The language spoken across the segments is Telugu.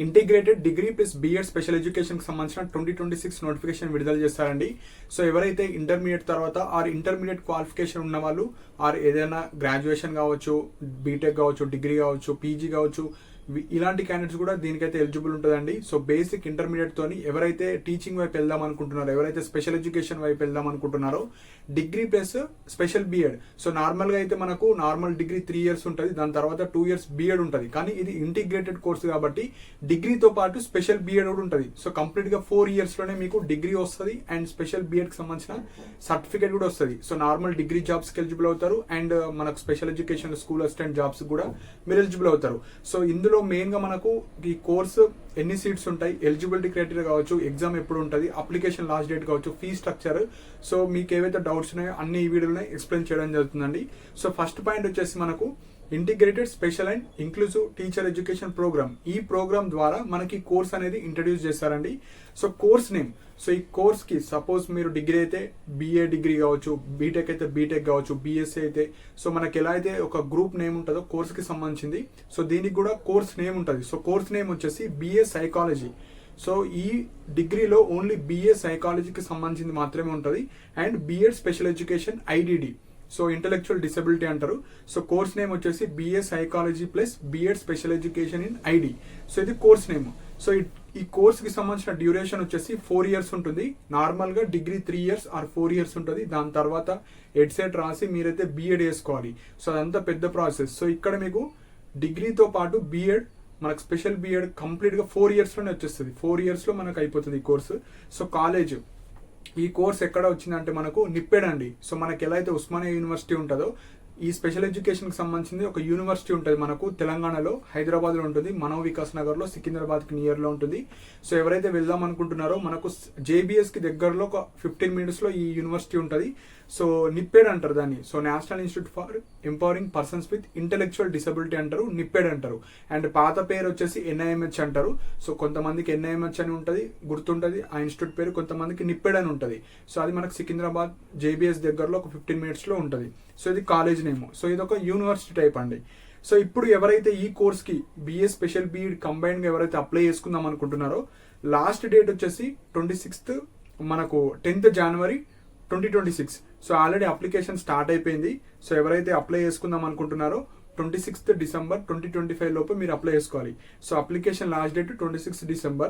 Integrated degree plus B Ed special ఎడ్యుకేషన్కి సంబంధించిన 2026 నోటిఫికేషన్ విడుదల చేస్తారండి. సో ఎవరైతే ఇంటర్మీడియట్ తర్వాత ఆర్ ఇంటర్మీడియట్ క్వాలిఫికేషన్ ఉన్న వాళ్ళు ఆర్ ఏదైనా గ్రాడ్యుయేషన్ కావచ్చు, బీటెక్ కావచ్చు, డిగ్రీ కావచ్చు, పీజీ కావచ్చు, ఇలాంటి క్యాండిడేట్స్ కూడా దీనికైతే ఎలిజిబుల్ ఉంటుందండి. సో బేసిక్ ఇంటర్మీడియట్ తోని ఎవరైతే టీచింగ్ వైపు వెళ్దాం అనుకుంటున్నారో, ఎవరైతే స్పెషల్ ఎడ్యుకేషన్ వైపు వెళ్దాం అనుకుంటున్నారో, degree plus special B Ed. So normal గా అయితే మనకు నార్మల్ డిగ్రీ 3 years ఉంటుంది, దాని తర్వాత 2 years బీఎడ్ ఉంటుంది. కానీ ఇది ఇంటిగ్రేటెడ్ కోర్స్ కాబట్టి డిగ్రీతో పాటు స్పెషల్ బీఎడ్ కూడా ఉంటుంది. సో కంప్లీట్ గా 4 years లోనే మీకు డిగ్రీ వస్తుంది అండ్ స్పెషల్ బీఎడ్ కి సంబంధించిన సర్టిఫికేట్ కూడా వస్తుంది. సో నార్మల్ డిగ్రీ జాబ్స్ కి ఎలిజిబుల్ అవుతారు అండ్ మనకు special education school assistant jobs కూడా మీరు ఎలిజిబుల్ అవుతారు. సో ఇందులో మెయిన్ గా మనకు ఈ కోర్సు ఎన్ని సీట్స్ ఉంటాయి, ఎలిజిబిలిటీ క్రైటీరియా కావచ్చు, ఎగ్జామ్ ఎప్పుడు ఉంటుంది, అప్లికేషన్ లాస్ట్ డేట్ కావచ్చు, ఫీ స్ట్రక్చర్, సో మీకు ఏవైతే డౌట్స్ ఉన్నాయో అన్ని ఈ వీడియోలో ఎక్స్ప్లెయిన్ చేయడం జరుగుతుందండి. సో ఫస్ట్ పాయింట్ వచ్చేసి మనకు integrated special and inclusive teacher education programme. ఈ ప్రోగ్రామ్ ద్వారా మనకి కోర్స్ అనేది ఇంట్రడ్యూస్ చేస్తారండి. సో కోర్స్ నేమ్, సో ఈ కోర్స్ కి సపోజ్ మీరు డిగ్రీ అయితే బిఏ డిగ్రీ కావచ్చు, బీటెక్ అయితే బీటెక్ కావచ్చు, బిఎస్సీ అయితే, సో మనకి ఎలా అయితే ఒక గ్రూప్ నేమ్ ఉంటుందో కోర్స్ కి సంబంధించింది, సో దీనికి కూడా కోర్స్ నేమ్ ఉంటుంది. సో కోర్స్ నేమ్ వచ్చేసి బిఏ సైకాలజీ. సో ఈ డిగ్రీలో ఓన్లీ బిఏ సైకాలజీకి సంబంధించింది మాత్రమే ఉంటుంది and BEd special education IDD, so intellectual disability అంటారు. సో కోర్స్ నేమ్ వచ్చేసి BA psychology plus B Ed special education in ID. So ఇది కోర్స్ నేమ్. సో ఈ కోర్స్ కి సంబంధించిన డ్యూరేషన్ వచ్చేసి 4 years ఉంటుంది. నార్మల్ గా డిగ్రీ 3 years ఆర్ 4 years ఉంటుంది. దాని తర్వాత ఎడ్సెట్ రాసి మీరైతే బిఎడ్ చేసుకోవాలి. సో అదంతా పెద్ద ప్రాసెస్. సో ఇక్కడ మీకు డిగ్రీతో పాటు బిఎడ్, మనకు స్పెషల్ బిఎడ్ కంప్లీట్ గా 4 years లోనే వచ్చేస్తుంది. 4 years లో మనకు అయిపోతుంది ఈ కోర్సు. సో కాలేజ్, ఈ కోర్స్ ఎక్కడ వచ్చిందంటే మనకు నిప్పెడ్ అండి. సో మనకి ఎలా అయితే ఉస్మానియా యూనివర్సిటీ ఉంటుందో, ఈ స్పెషల్ ఎడ్యుకేషన్ కి సంబంధించింది ఒక యూనివర్సిటీ ఉంటుంది మనకు తెలంగాణలో, హైదరాబాద్ లో ఉంటుంది, మనో వికాస్ నగర్ లో, సికింద్రాబాద్ కి నియర్ లో ఉంటుంది. సో ఎవరైతే వెళ్దాం అనుకుంటున్నారో మనకు జేబీఎస్ కి దగ్గరలో ఒక 15 minutes లో ఈ యూనివర్సిటీ ఉంటుంది. సో నిప్పెడ్ అంటారు దాన్ని. So national institute for empowering persons with intellectual disability అంటారు, నిప్పెడ్ అంటారు. అండ్ పాత పేరు వచ్చేసి ఎన్ఐఎంహెచ్ అంటారు. సో కొంతమందికి ఎన్ఐఎంహెచ్ అని ఉంటుంది, గుర్తుంటది ఆ ఇన్స్టిట్యూట్ పేరు, కొంతమందికి నిప్పెడ్ అని ఉంటుంది. సో అది మనకు సికింద్రాబాద్ జేబీఎస్ దగ్గరలో ఒక 15 minutes లో ఉంటుంది. సో ఇది కాలేజ్ నేమ్. సో ఇది ఒక యూనివర్సిటీ టైప్ అండి. సో ఇప్పుడు ఎవరైతే ఈ కోర్స్ కి బిఏ స్పెషల్ బీఎడ్ కంబైన్ గా ఎవరైతే అప్లై చేసుకుందాం అనుకుంటున్నారో, లాస్ట్ డేట్ వచ్చేసి 26th, మనకు 10th January 2026. So already application start అయిపోయింది. సో ఎవరైతే అప్లై చేసుకుందాం అనుకుంటున్నారో 26th December 2025 లోపు మీరు అప్లై చేసుకోవాలి. So application last date 26th December.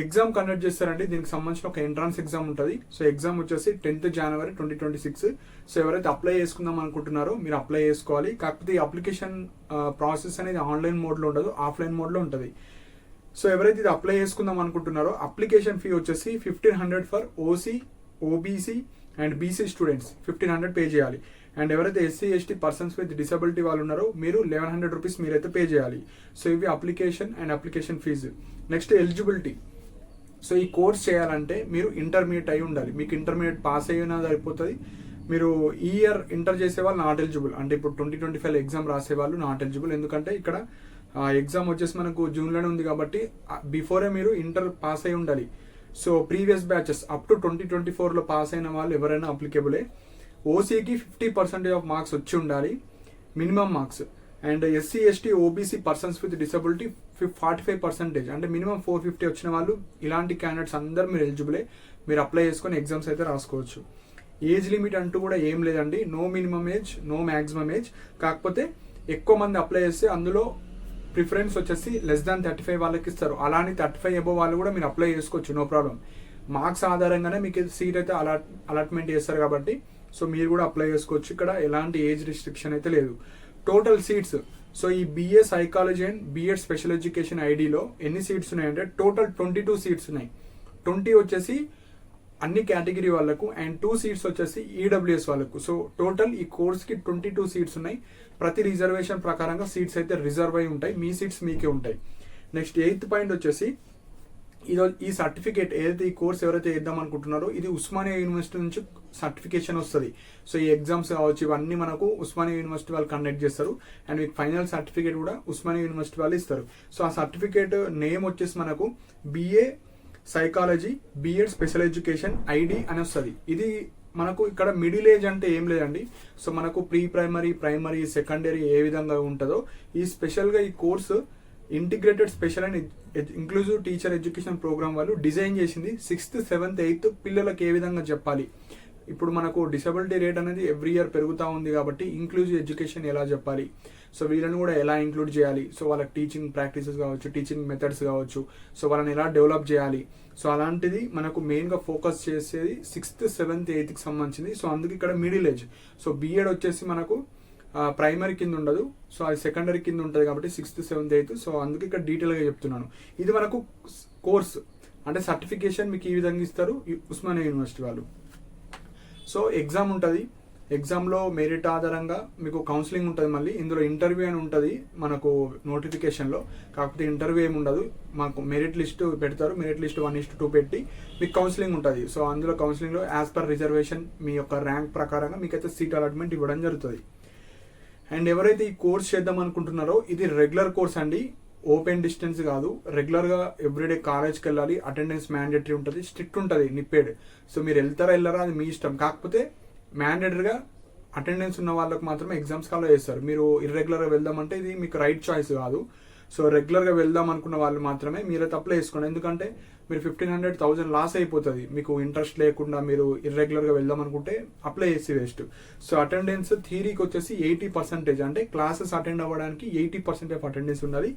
Exam conduct చేస్తారండి. దీనికి సంబంధించిన ఒక ఎంట్రన్స్ ఎగ్జామ్ ఉంటుంది. సో ఎగ్జామ్ వచ్చేసి 10th January 2026. సో ఎవరైతే అప్లై చేసుకుందాం అనుకుంటున్నారో మీరు అప్లై చేసుకోవాలి. కాకపోతే ఈ అప్లికేషన్ ప్రాసెస్ అనేది ఆన్లైన్ మోడ్ లో ఉండదు, ఆఫ్లైన్ మోడ్ లో ఉంటుంది. సో ఎవరైతే ఇది అప్లై చేసుకుందాం అనుకుంటున్నారో అప్లికేషన్ ఫీ వచ్చేసి 1500 for OC, OBC and BC students 1500 pay చేయాలి. అండ్ ఎవరైతే SC ST persons with disability వాళ్ళు ఉన్నారో మీరు 1100 రూపీస్ మీరైతే పే చేయాలి. సో ఇవి application and application fees. Next eligibility. So ఈ కోర్స్ చేయాలంటే మీరు ఇంటర్మీడియట్ అయి ఉండాలి. మీకు ఇంటర్మీడియట్ పాస్ అయినా సరిపోతుంది. మీరు ఈ ఇయర్ ఇంటర్ చేసే వాళ్ళు నాట్ ఎలిజిబుల్, అంటే ఇప్పుడు 2025 ఎగ్జామ్ రాసే వాళ్ళు నాట్ ఎలిజిబుల్. ఎందుకంటే ఇక్కడ ఎగ్జామ్ వచ్చేసి మనకు జూన్లోనే ఉంది కాబట్టి బిఫోరే మీరు ఇంటర్ పాస్ అయి ఉండాలి. So previous batches up to 2024లో పాస్ అయిన వాళ్ళు ఎవరైనా అప్లికేబులే. ఓసీకి 50% ఆఫ్ మార్క్స్ వచ్చి ఉండాలి, minimum marks. And SC ST OBC persons with disability 45%, అంటే మినిమం 450 వచ్చిన వాళ్ళు, ఇలాంటి క్యాండిడేట్స్ అందరు మీరు ఎలిజిబులే. మీరు అప్లై చేసుకొని ఎగ్జామ్స్ అయితే రాసుకోవచ్చు. ఏజ్ లిమిట్ అంటూ కూడా ఏం లేదండి. No minimum age, no maximum age. కాకపోతే ఎక్కువ మంది అప్లై చేస్తే అందులో ప్రిఫరెన్స్ వచ్చేసి లెస్ దాన్ 35 వాళ్ళకి ఇస్తారు. అలానే 35 అబోవ్ వాళ్ళు కూడా మీరు అప్లై చేసుకోవచ్చు, నో ప్రాబ్లం. మార్క్స్ ఆధారంగానే మీకు సీట్ అయితే అలాట్మెంట్ చేస్తారు కాబట్టి సో మీరు కూడా అప్లై చేసుకోవచ్చు. ఇక్కడ ఎలాంటి ఏజ్ రిస్ట్రిక్షన్ అయితే లేదు. టోటల్ సీట్స్, సో ఈ BA psychology and BEd special education ఐడిలో ఎన్ని సీట్స్ ఉన్నాయంటే టోటల్ 22 సీట్స్ ఉన్నాయి. 20 వచ్చేసి అన్ని కేటగిరీ వాళ్ళకు అండ్ 2 సీట్స్ వచ్చేసి ఈడబ్ల్యూఎస్ వాళ్ళకు. సో టోటల్ ఈ కోర్స్కి 22 సీట్స్ ఉన్నాయి. ప్రతి రిజర్వేషన్ ప్రకారంగా సీట్స్ అయితే రిజర్వ్ అయి ఉంటాయి, మీ సీట్స్ మీకే ఉంటాయి. నెక్స్ట్ 8th పాయింట్ వచ్చేసి ఈ సర్టిఫికేట్ ఏదైతే ఈ కోర్స్ ఎవరైతే వేద్దాం అనుకుంటున్నారో ఇది ఉస్మానియా యూనివర్సిటీ నుంచి సర్టిఫికేషన్ వస్తుంది. సో ఈ ఎగ్జామ్స్ కావచ్చు ఇవన్నీ మనకు ఉస్మానియా యూనివర్సిటీ వాళ్ళు కండక్ట్ చేస్తారు అండ్ మీకు ఫైనల్ సర్టిఫికేట్ కూడా ఉస్మానియా యూనివర్సిటీ వాళ్ళు ఇస్తారు. సో ఆ సర్టిఫికేట్ నేమ్ వచ్చేసి మనకు BA psychology BEd special education ID అని వస్తుంది. ఇది మనకు ఇక్కడ మిడిల్ ఏజ్ అంటే ఏం లేదండి. సో మనకు ప్రీ ప్రైమరీ, ప్రైమరీ, సెకండరీ ఏ విధంగా ఉంటుందో ఈ స్పెషల్గా ఈ course integrated special and inclusive teacher education program వాళ్ళు డిజైన్ చేసింది 6th 7th 8th పిల్లలకు ఏ విధంగా చెప్పాలి. ఇప్పుడు మనకు డిసబిలిటీ రేట్ అనేది ఎవ్రీ ఇయర్ పెరుగుతూ ఉంది కాబట్టి ఇంక్లూజివ్ ఎడ్యుకేషన్ ఎలా చెప్పాలి, సో వీళ్ళని కూడా ఎలా ఇంక్లూడ్ చేయాలి, సో వాళ్ళకి టీచింగ్ ప్రాక్టీసెస్ కావచ్చు, టీచింగ్ మెథడ్స్ కావచ్చు, సో వాళ్ళని ఎలా డెవలప్ చేయాలి, సో అలాంటిది మనకు మెయిన్గా ఫోకస్ చేసేది 6th 7th 8th సంబంధించింది. సో అందుకు ఇక్కడ మిడిల్ ఏజ్, సో బీఎడ్ వచ్చేసి మనకు ప్రైమరీ కింద ఉండదు, సో అది సెకండరీ కింద ఉంటుంది కాబట్టి 6th 7th 8th. సో అందుకు ఇక్కడ డీటెయిల్గా చెప్తున్నాను. ఇది మనకు కోర్స్ అంటే సర్టిఫికేషన్ మీకు ఈ విధంగా ఇస్తారు ఉస్మానియా యూనివర్సిటీ వాళ్ళు. సో ఎగ్జామ్ ఉంటుంది, ఎగ్జామ్లో మెరిట్ ఆధారంగా మీకు కౌన్సిలింగ్ ఉంటుంది. మళ్ళీ ఇందులో ఇంటర్వ్యూ అని ఉంటుంది మనకు నోటిఫికేషన్లో, కాకపోతే ఇంటర్వ్యూ ఏమి ఉండదు, మాకు మెరిట్ లిస్ట్ పెడతారు. మెరిట్ లిస్ట్ 1:2 పెట్టి మీకు కౌన్సిలింగ్ ఉంటుంది. సో అందులో కౌన్సిలింగ్లో యాజ్ పర్ రిజర్వేషన్ మీ యొక్క ర్యాంక్ ప్రకారంగా మీకైతే సీట్ అలాట్మెంట్ ఇవ్వడం జరుగుతుంది. అండ్ ఎవరైతే ఈ కోర్స్ చేద్దాం అనుకుంటున్నారో ఇది రెగ్యులర్ కోర్స్ అండి, ఓపెన్ డిస్టెన్స్ కాదు. రెగ్యులర్గా ఎవ్రీడే కాలేజ్కి వెళ్ళాలి, అటెండెన్స్ మ్యాండేటరీ ఉంటుంది, స్ట్రిక్ట్ ఉంటుంది నిప్పేడ్. సో మీరు వెళ్ళారా అది మీ ఇష్టం. కాకపోతే మ్యాండేటరీగా అటెండెన్స్ ఉన్న వాళ్ళకి మాత్రమే ఎగ్జామ్స్ కాల్లో చేస్తారు. మీరు ఇర్రెగ్యులర్గా వెళ్దామంటే ఇది మీకు రైట్ చాయిస్ కాదు. సో రెగ్యులర్గా వెళ్దాం అనుకున్న వాళ్ళు మాత్రమే మీరైతే అప్లై చేసుకోండి. ఎందుకంటే మీరు 1500-1000 లాస్ అయిపోతుంది మీకు ఇంట్రెస్ట్ లేకుండా మీరు ఇర్రెగ్యులర్గా వెళ్దాం అనుకుంటే అప్లై చేసి వేస్ట్. సో అటెండెన్స్ థియరీకి వచ్చేసి 80%, అంటే క్లాసెస్ అటెండ్ అవ్వడానికి 80% ఆఫ్ అటెండెన్స్ ఉండాలి.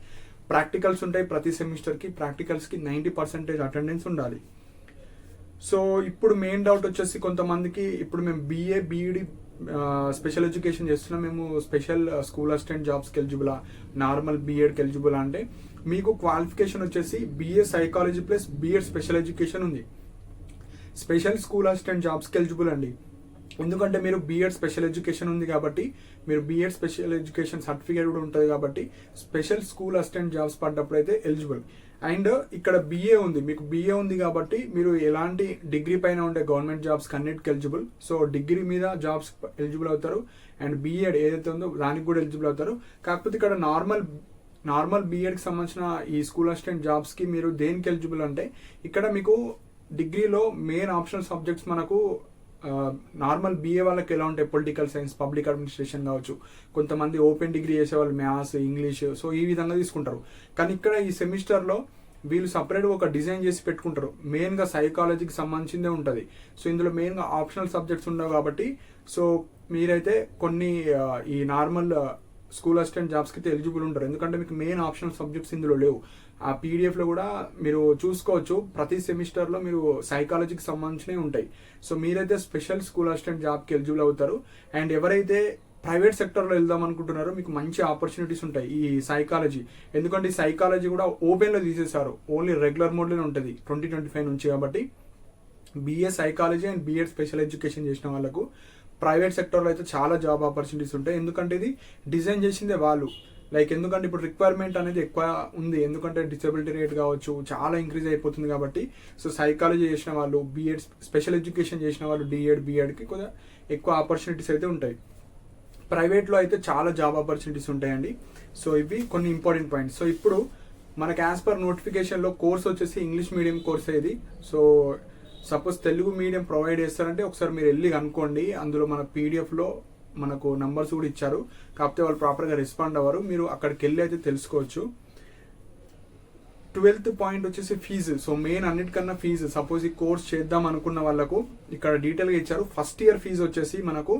ప్రాక్టికల్స్ ఉంటాయి ప్రతి సెమిస్టర్కి, ప్రాక్టికల్స్కి 90% అటెండెన్స్ ఉండాలి. సో ఇప్పుడు మెయిన్ డౌట్ వచ్చేసి కొంతమందికి, ఇప్పుడు మేము BA BEd స్పెషల్ ఎడ్యుకేషన్ చేస్తున్నాం, మేము స్పెషల్ స్కూల్ అసిస్టెంట్ జాబ్స్కి ఎలిజిబులా, నార్మల్ BEdకి ఎలిజిబులా అంటే మీకు క్వాలిఫికేషన్ వచ్చేసి BA psychology plus BEd special education ఉంది. స్పెషల్ స్కూల్ అసిస్టెంట్ జాబ్స్కి ఎలిజిబుల్ అండి, ఎందుకంటే మీరు BEd స్పెషల్ ఎడ్యుకేషన్ ఉంది కాబట్టి, మీరు BEd స్పెషల్ ఎడ్యుకేషన్ సర్టిఫికేట్ కూడా ఉంటుంది కాబట్టి స్పెషల్ స్కూల్ అసిస్టెంట్ జాబ్స్ పడ్డప్పుడు అయితే ఎలిజిబుల్. అండ్ ఇక్కడ BA ఉంది, మీకు BA ఉంది కాబట్టి మీరు ఎలాంటి డిగ్రీ పైన ఉండే గవర్నమెంట్ జాబ్స్ అన్నిటికి ఎలిజిబుల్. సో డిగ్రీ మీద జాబ్స్ ఎలిజిబుల్ అవుతారు. అండ్ BEd ఏదైతే ఉందో దానికి కూడా ఎలిజిబుల్ అవుతారు. కాకపోతే ఇక్కడ నార్మల్ BEdకి సంబంధించిన ఈ స్కూల్ అసిస్టెంట్ జాబ్స్కి మీరు దేనికి ఎలిజిబుల్ అంటే, ఇక్కడ మీకు డిగ్రీలో మెయిన్ ఆప్షనల్ సబ్జెక్ట్స్ మనకు నార్మల్ BA వాళ్ళకి ఎలా ఉంటాయి, పొలిటికల్ సైన్స్, పబ్లిక్ అడ్మినిస్ట్రేషన్ కావచ్చు, కొంతమంది ఓపెన్ డిగ్రీ చేసే వాళ్ళు మ్యాథ్స్, ఇంగ్లీష్, సో ఈ విధంగా తీసుకుంటారు. కానీ ఇక్కడ ఈ సెమిస్టర్లో వీళ్ళు సపరేట్గా ఒక డిజైన్ చేసి పెట్టుకుంటారు, మెయిన్గా సైకాలజీకి సంబంధించిందే ఉంటుంది. సో ఇందులో మెయిన్గా ఆప్షనల్ సబ్జెక్ట్స్ ఉండవు కాబట్టి సో మీరైతే కొన్ని ఈ నార్మల్ స్కూల్ అసిస్టెంట్ జాబ్స్కి అయితే ఎలిజిబుల్ ఉంటారు, ఎందుకంటే మీకు మెయిన్ ఆప్షనల్ సబ్జెక్ట్స్ ఇందులో లేవు. ఆ పీడిఎఫ్లో కూడా మీరు చూసుకోవచ్చు, ప్రతి సెమిస్టర్లో మీరు సైకాలజీకి సంబంధించినవి ఉంటాయి. సో మీరైతే స్పెషల్ స్కూల్ అసిస్టెంట్ జాబ్కి ఎలిజిబుల్ అవుతారు. అండ్ ఎవరైతే ప్రైవేట్ సెక్టర్లో వెళ్దాం అనుకుంటున్నారో మీకు మంచి ఆపర్చునిటీస్ ఉంటాయి ఈ సైకాలజీ, ఎందుకంటే ఈ సైకాలజీ కూడా ఓపెన్లో తీసేశారు, ఓన్లీ రెగ్యులర్ మోడ్లోనే ఉంటుంది 2025 నుంచి. కాబట్టి BA psychology and BEd special education చేసిన వాళ్ళకు ప్రైవేట్ సెక్టర్లో అయితే చాలా జాబ్ ఆపర్చునిటీస్ ఉంటాయి, ఎందుకంటే ఇది డిజైన్ చేసిందే వాళ్ళు. లైక్ ఎందుకంటే ఇప్పుడు రిక్వైర్మెంట్ అనేది ఎక్కువ ఉంది, ఎందుకంటే డిసబిలిటీ రేట్ కావచ్చు చాలా ఇంక్రీజ్ అయిపోతుంది కాబట్టి. సో సైకాలజీ చేసిన వాళ్ళు, BEd స్పెషల్ ఎడ్యుకేషన్ చేసిన వాళ్ళు BEdకి కొద్దిగా ఎక్కువ ఆపర్చునిటీస్ అయితే ఉంటాయి. ప్రైవేట్లో అయితే చాలా జాబ్ ఆపర్చునిటీస్ ఉంటాయండి. సో ఇవి కొన్ని ఇంపార్టెంట్ పాయింట్స్. సో ఇప్పుడు మనకి యాజ్ పర్ నోటిఫికేషన్లో కోర్స్ వచ్చేసి ఇంగ్లీష్ మీడియం కోర్స్ ఇది. So suppose Telugu medium provide చేస్తారంటే ఒకసారి మీరు వెళ్ళి కనుక్కోండి, అందులో మన పీడిఎఫ్లో మనకు నంబర్స్ కూడా ఇచ్చారు, కాకపోతే వాళ్ళు ప్రాపర్గా రెస్పాండ్ అవ్వరు, మీరు అక్కడికి వెళ్ళి అయితే తెలుసుకోవచ్చు. 12th పాయింట్ వచ్చేసి ఫీజు. సో మెయిన్ అన్నిటికన్నా ఫీజు. సపోజ్ ఈ కోర్స్ చేద్దాం అనుకున్న వాళ్ళకు ఇక్కడ డీటెయిల్గా ఇచ్చారు. ఫస్ట్ ఇయర్ ఫీజు వచ్చేసి మనకు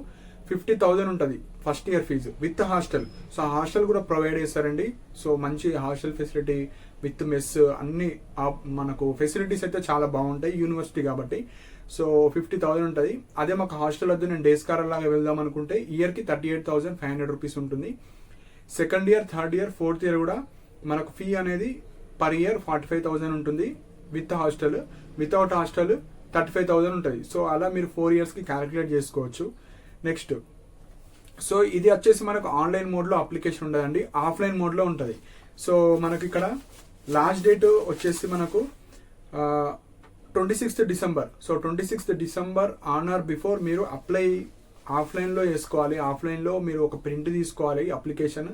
50,000 ఉంటుంది first year fees with hostel. So hostel కూడా ప్రొవైడ్ చేస్తారండి. సో మంచి హాస్టల్ ఫెసిలిటీ విత్ మెస్ అన్ని మనకు ఫెసిలిటీస్ అయితే చాలా బాగుంటాయి యూనివర్సిటీ కాబట్టి. సో 50,000 ఉంటుంది. అదే మాకు హాస్టల్ వద్దు, నేను డేస్ కారర్ లాగా వెళ్దాం అనుకుంటే ఇయర్కి 38,500 రూపీస్ ఉంటుంది. Second year, third year, fourth year కూడా మనకు ఫీ అనేది పర్ ఇయర్ 45,000 ఉంటుంది విత్ హాస్టల్. వితౌట్ హాస్టల్ 35,000 ఉంటుంది. సో అలా మీరు 4 ఇయర్స్కి క్యాలిక్యులేట్ చేసుకోవచ్చు. నెక్స్ట్, సో ఇది వచ్చేసి మనకు ఆన్లైన్ మోడ్లో అప్లికేషన్ ఉండదండి, ఆఫ్లైన్ మోడ్లో ఉంటుంది. సో మనకి ఇక్కడ లాస్ట్ డేట్ వచ్చేసి మనకు 26th December. So 26th December on are before మీరు అప్లై ఆఫ్లైన్లో చేసుకోవాలి. ఆఫ్లైన్లో మీరు ఒక ప్రింట్ తీసుకోవాలి అప్లికేషన్,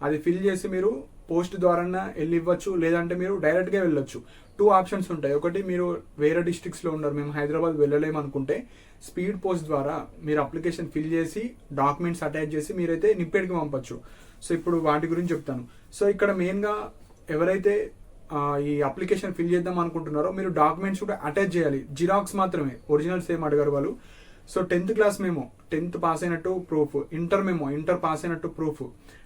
అది ఫిల్ చేసి మీరు పోస్ట్ ద్వారా వెళ్ళి ఇవ్వచ్చు, లేదంటే మీరు డైరెక్ట్గా వెళ్ళొచ్చు. 2 ఆప్షన్స్ ఉంటాయి. ఒకటి, మీరు వేరే డిస్ట్రిక్ట్స్లో ఉన్నారు, మేము హైదరాబాద్ వెళ్ళలేమనుకుంటే స్పీడ్ పోస్ట్ ద్వారా మీరు అప్లికేషన్ ఫిల్ చేసి డాక్యుమెంట్స్ అటాచ్ చేసి మీరైతే నిప్పేడికి పంపచ్చు. సో ఇప్పుడు వాటి గురించి చెప్తాను. సో ఇక్కడ మెయిన్గా ఎవరైతే ఈ అప్లికేషన్ ఫిల్ చేద్దాం అనుకుంటున్నారో మీరు డాక్యుమెంట్స్ కూడా అటాచ్ చేయాలి. జిరాక్స్ మాత్రమే, ఒరిజినల్స్ ఏం అడగారు వాళ్ళు. So 10th class memo, 10th pass అయినట్టు proof, inter memo, inter pass అయినట్టు proof,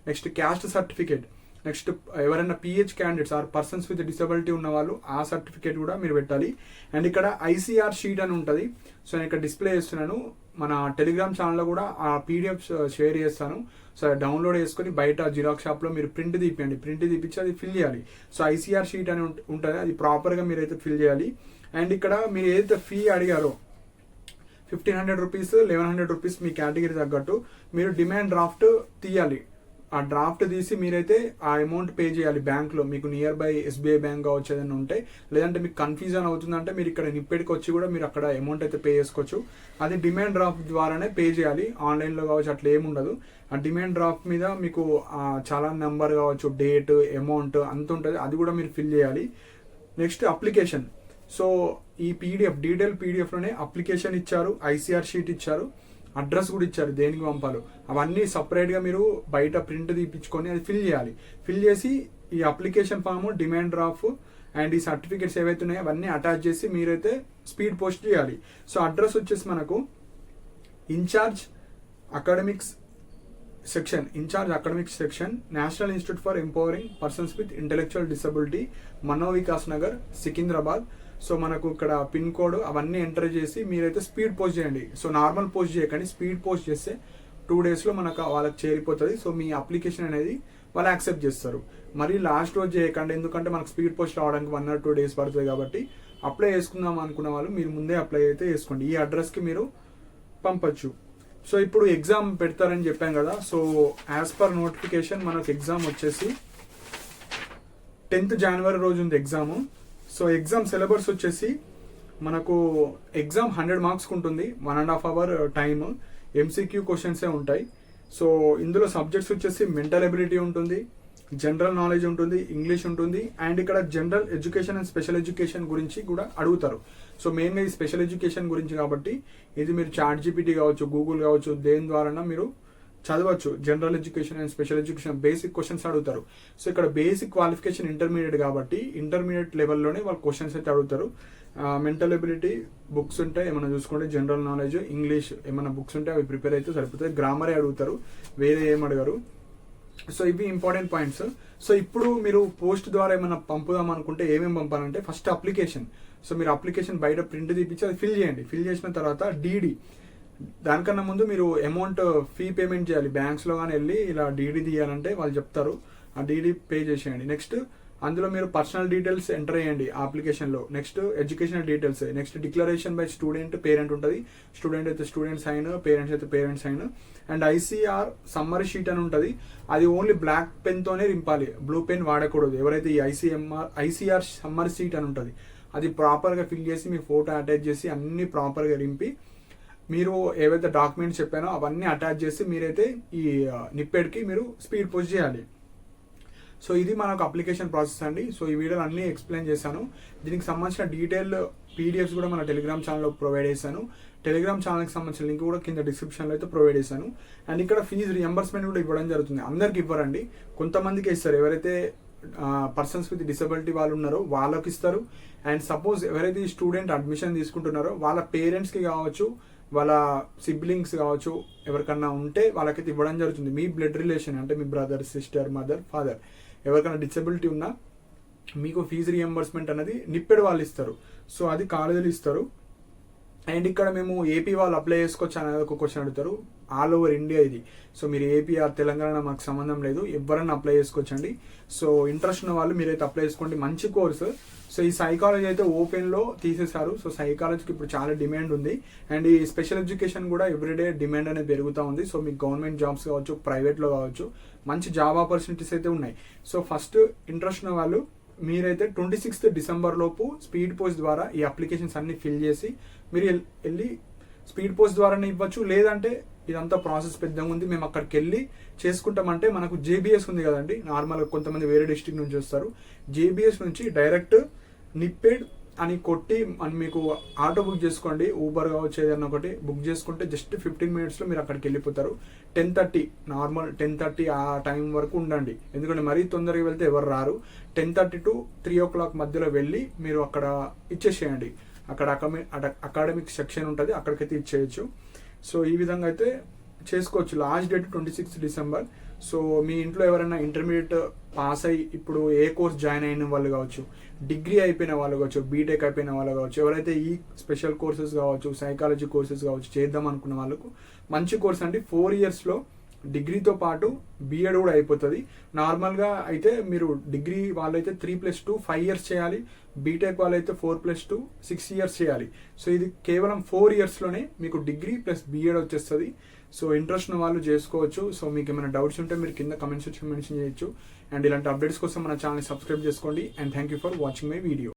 next caste certificate, next ఎవరైనా PH candidates or persons with disability ఉన్న వాళ్ళు ఆ సర్టిఫికేట్ కూడా మీరు పెట్టాలి. అండ్ ఇక్కడ ఐసీఆర్ షీట్ అని ఉంటుంది. సో నేను ఇక్కడ డిస్ప్లే చేస్తున్నాను. మన టెలిగ్రామ్ ఛానల్లో కూడా ఆ పీడిఎఫ్ షేర్ చేస్తాను. సో డౌన్లోడ్ చేసుకొని బయట జిరాక్స్ షాప్లో మీరు ప్రింట్ తీపియండి. ప్రింట్ తీపించి అది ఫిల్ చేయాలి. సో ఐసీఆర్ షీట్ అని ఉంటుంది, అది ప్రాపర్గా మీరైతే ఫిల్ చేయాలి. అండ్ ఇక్కడ మీరు ఏదైతే ఫీ అడిగారో 1500 రూపీస్, 1100 రూపీస్ మీ కేటగిరీ తగ్గట్టు మీరు డిమాండ్ డ్రాఫ్ట్ తీయాలి. ఆ డ్రాఫ్ట్ తీసి మీరైతే ఆ అమౌంట్ పే చేయాలి బ్యాంక్లో. మీకు నియర్ బై ఎస్బీఐ బ్యాంక్ కావచ్చు ఏదైనా ఉంటే, లేదంటే మీకు కన్ఫ్యూజన్ అవుతుందంటే మీరు ఇక్కడ నిప్పెడికి వచ్చి కూడా మీరు అక్కడ అమౌంట్ అయితే పే చేసుకోవచ్చు. అది డిమాండ్ డ్రాఫ్ట్ ద్వారానే పే చేయాలి, ఆన్లైన్లో కావచ్చు అట్లా ఏముండదు. ఆ డిమాండ్ డ్రాఫ్ట్ మీద మీకు చాలా నెంబర్ కావచ్చు, డేట్, అమౌంట్ అంత ఉంటుంది, అది కూడా మీరు ఫిల్ చేయాలి. Next application. సో ఈ పీడిఎఫ్, డీటెయిల్ పీడిఎఫ్లోనే అప్లికేషన్ ఇచ్చారు, ఐసీఆర్ షీట్ ఇచ్చారు, అడ్రస్ కూడా ఇచ్చారు దేనికి పంపాలో. అవన్నీ సపరేట్గా మీరు బయట ప్రింట్ తీపించుకొని అది ఫిల్ చేయాలి. ఫిల్ చేసి ఈ application form, demand draft and ఈ సర్టిఫికేట్స్ ఏవైతే ఉన్నాయో అవన్నీ అటాచ్ చేసి మీరైతే స్పీడ్ పోస్ట్ చేయాలి. సో అడ్రస్ వచ్చేసి మనకు incharge academics section, national institute for empowering persons with intellectual disability, Manovikas Nagar, Secunderabad. So మనకు ఇక్కడ పిన్ కోడ్ అవన్నీ ఎంటర్ చేసి మీరైతే స్పీడ్ పోస్ట్ చేయండి. సో నార్మల్ పోస్ట్ చేయకండి, స్పీడ్ పోస్ట్ చేస్తే 2 daysలో మనకు వాళ్ళకి చేరిపోతుంది. సో మీ అప్లికేషన్ అనేది వాళ్ళు యాక్సెప్ట్ చేస్తారు. మరి లాస్ట్ రోజు చేయకండి, ఎందుకంటే మనకు స్పీడ్ పోస్ట్ రావడానికి 1 or 2 days పడుతుంది. కాబట్టి అప్లై చేసుకుందాం అనుకున్న వాళ్ళు మీరు ముందే అప్లై అయితే చేసుకోండి. ఈ అడ్రస్కి మీరు పంపచ్చు. సో ఇప్పుడు ఎగ్జామ్ పెడతారని చెప్పాం కదా. సో యాజ్ పర్ నోటిఫికేషన్ మనకు ఎగ్జామ్ వచ్చేసి 10th January రోజు ఉంది ఎగ్జామ్. సో ఎగ్జామ్ సిలబస్ వచ్చేసి మనకు ఎగ్జామ్ 100 మార్క్స్ ఉంటుంది, 1.5 hour టైమ్, ఎంసీక్యూ క్వశ్చన్సే ఉంటాయి. సో ఇందులో సబ్జెక్ట్స్ వచ్చేసి మెంటల్ ఎబిలిటీ ఉంటుంది, జనరల్ నాలెడ్జ్ ఉంటుంది, ఇంగ్లీష్ ఉంటుంది, అండ్ ఇక్కడ general education and special education గురించి కూడా అడుగుతారు. సో మెయిన్గా ఈ స్పెషల్ ఎడ్యుకేషన్ గురించి కాబట్టి ఇది మీరు ChatGPT కావచ్చు, గూగుల్ కావచ్చు, దేని ద్వారా మీరు చదవచ్చు. General education and special education basic questions అడుగుతారు. సో ఇక్కడ బేసిక్ క్వాలిఫికేషన్ ఇంటర్మీడియట్ కాబట్టి ఇంటర్మీడియట్ లెవెల్లోనే వాళ్ళు క్వశ్చన్స్ అయితే అడుగుతారు. మెంటల్ ఎబిలిటీ బుక్స్ ఉంటాయి ఏమైనా చూసుకుంటే, జనరల్ నాలెడ్జ్, ఇంగ్లీష్ ఏమైనా బుక్స్ ఉంటే అవి ప్రిపేర్ అయితే సరిపోతాయి. గ్రామరే అడుగుతారు, వేరే ఏం అడగరు. సో ఇవి ఇంపార్టెంట్ పాయింట్స్. సో ఇప్పుడు మీరు పోస్ట్ ద్వారా ఏమైనా పంపుదాం అనుకుంటే ఏమేమి పంపాలంటే ఫస్ట్ అప్లికేషన్. సో మీరు అప్లికేషన్ బయట ప్రింట్ తీపించి అది ఫిల్ చేయండి. ఫిల్ చేసిన తర్వాత డీడీ, దానికన్నా ముందు మీరు అమౌంట్ ఫీ పేమెంట్ చేయాలి. బ్యాంక్స్లో కానీ వెళ్ళి ఇలా డీడీ తీయాలంటే వాళ్ళు చెప్తారు, ఆ డీడీ పే చేసేయండి. నెక్స్ట్ అందులో మీరు పర్సనల్ డీటెయిల్స్ ఎంటర్ చేయండి ఆ అప్లికేషన్లో. Next educational details, next declaration by student, parent ఉంటుంది. స్టూడెంట్ అయితే స్టూడెంట్ సైన్, పేరెంట్స్ అయితే parents sign. And ICR summary sheet అని ఉంటుంది, అది ఓన్లీ బ్లాక్ పెన్తోనే రింపాలి, బ్లూ పెన్ వాడకూడదు. ఎవరైతే ఈ ఐసీఆర్ సమ్మరీ షీట్ అని ఉంటుంది అది ప్రాపర్గా ఫిల్ చేసి మీ ఫోటో అటాచ్ చేసి అన్ని ప్రాపర్గా రింపి మీరు ఏవైతే డాక్యుమెంట్స్ చెప్పానో అవన్నీ అటాచ్ చేసి మీరైతే ఈ నిప్పెడ్కి మీరు స్పీడ్ పోస్ట్ చేయాలి. సో ఇది మనకు అప్లికేషన్ ప్రాసెస్ అండి. సో ఈ వీడియోలో అన్నీ ఎక్స్ప్లెయిన్ చేశాను. దీనికి సంబంధించిన డీటెయిల్ పీడిఎఫ్స్ కూడా మన టెలిగ్రామ్ ఛానల్లో ప్రొవైడ్ చేశాను. టెలిగ్రామ్ ఛానల్కి సంబంధించిన లింక్ కూడా కింద డిస్క్రిప్షన్లో అయితే ప్రొవైడ్ చేశాను. అండ్ ఇక్కడ ఫీజు రియంబర్స్మెంట్ కూడా ఇవ్వడం జరుగుతుంది. అందరికి ఇవ్వరండి, కొంతమందికి ఇస్తారు. ఎవరైతే పర్సన్స్ విత్ డిసబిలిటీ వాళ్ళు ఉన్నారో వాళ్ళకి ఇస్తారు. అండ్ సపోజ్ ఎవరైతే ఈ స్టూడెంట్ అడ్మిషన్ తీసుకుంటున్నారో వాళ్ళ పేరెంట్స్కి కావచ్చు, వాళ్ళ సిబ్లింగ్స్ కావచ్చు, ఎవరికన్నా ఉంటే వాళ్ళకైతే ఇవ్వడం జరుగుతుంది. మీ బ్లడ్ రిలేషన్ అంటే మీ బ్రదర్, సిస్టర్, మదర్, ఫాదర్ ఎవరికైనా డిసబిలిటీ ఉన్నా మీకు ఫీజు రియంబర్స్మెంట్ అనేది నిప్పెడ్ వాళ్ళు ఇస్తారు. సో అది కాలేజీలు ఇస్తారు. అండ్ ఇక్కడ మేము ఏపీ వాళ్ళు అప్లై చేసుకోవచ్చు అనేది ఒక క్వశ్చన్ అడుగుతారు. ఆల్ ఓవర్ ఇండియా ఇది. సో మీరు ఏపీ ఆర్ తెలంగాణ మాకు సంబంధం లేదు, ఎవరైనా అప్లై చేసుకోవచ్చండి. సో ఇంట్రెస్ట్ ఉన్న వాళ్ళు మీరైతే అప్లై చేసుకోండి, మంచి కోర్సు. సో ఈ సైకాలజీ అయితే ఓపెన్లో తీసేశారు. సో సైకాలజీకి ఇప్పుడు చాలా డిమాండ్ ఉంది. అండ్ ఈ స్పెషల్ ఎడ్యుకేషన్ కూడా ఎవ్రీడే డిమాండ్ అనేది పెరుగుతూ ఉంది. సో మీకు గవర్నమెంట్ జాబ్స్ కావచ్చు, ప్రైవేట్లో కావచ్చు, మంచి జాబ్ ఆపర్చునిటీస్ అయితే ఉన్నాయి. సో ఫస్ట్ ఇంట్రెస్ట్ ఉన్న వాళ్ళు మీరైతే 26th December లోపు స్పీడ్ పోస్ట్ ద్వారా ఈ అప్లికేషన్స్ అన్ని ఫిల్ చేసి మీరు వెళ్ళి స్పీడ్ పోస్ట్ ద్వారానే ఇవ్వచ్చు. లేదంటే ఇదంతా ప్రాసెస్ పెద్దగా ఉంది, మేము అక్కడికి వెళ్ళి చేసుకుంటామంటే మనకు జేబీఎస్ ఉంది కదండి, నార్మల్గా కొంతమంది వేరే డిస్ట్రిక్ట్ నుంచి వస్తారు. జేబీఎస్ నుంచి డైరెక్ట్ నిప్పెడ్ అని కొట్టి మీకు ఆటో బుక్ చేసుకోండి, ఊబర్ కావచ్చు ఏదైనా ఒకటి బుక్ చేసుకుంటే జస్ట్ 15 మినిట్స్లో మీరు అక్కడికి వెళ్ళిపోతారు. 10:30 నార్మల్ 10:30 ఆ టైం వరకు ఉండండి, ఎందుకంటే మరీ తొందరగా వెళ్తే ఎవరు రారు. 10:30 to 3 o'clock మధ్యలో వెళ్ళి మీరు అక్కడ ఇచ్చేసేయండి. అక్కడ అకాడమిక్ సెక్షన్ ఉంటుంది, అక్కడికైతే ఇచ్చేయచ్చు. సో ఈ విధంగా అయితే చేసుకోవచ్చు. Last date 26 December. సో మీ ఇంట్లో ఎవరైనా ఇంటర్మీడియట్ పాస్ అయ్యి ఇప్పుడు ఏ కోర్స్ జాయిన్ అయిన వాళ్ళు కావచ్చు, డిగ్రీ అయిపోయిన వాళ్ళు కావచ్చు, బీటెక్ అయిపోయిన వాళ్ళు కావచ్చు, ఎవరైతే ఈ స్పెషల్ కోర్సెస్ కావచ్చు, సైకాలజీ కోర్సెస్ కావచ్చు చేద్దాం అనుకున్న వాళ్ళకు మంచి కోర్స్ అండి. 4 yearsలో డిగ్రీతో పాటు బీఎడ్ కూడా అయిపోతుంది. నార్మల్గా అయితే మీరు డిగ్రీ వాళ్ళైతే 3+2 5 years చేయాలి, బీటెక్ వాళ్ళైతే 4+2 6 years చేయాలి. సో ఇది కేవలం 4 yearsలోనే మీకు డిగ్రీ ప్లస్ బీఎడ్ వచ్చేస్తుంది. సో ఇంట్రెస్ట్ ఉన్న వాళ్ళు చేసుకోవచ్చు. సో మీకు ఏమైనా డౌట్స్ ఉంటే మీరు కింద కమెంట్ సెక్షన్ మెన్షన్ చేయొచ్చు. అండ్ ఇలాంటి అప్డేట్స్ కోసం మన ఛానల్ సబ్స్క్రైబ్ చేసుకోండి. And thank you for watching my video.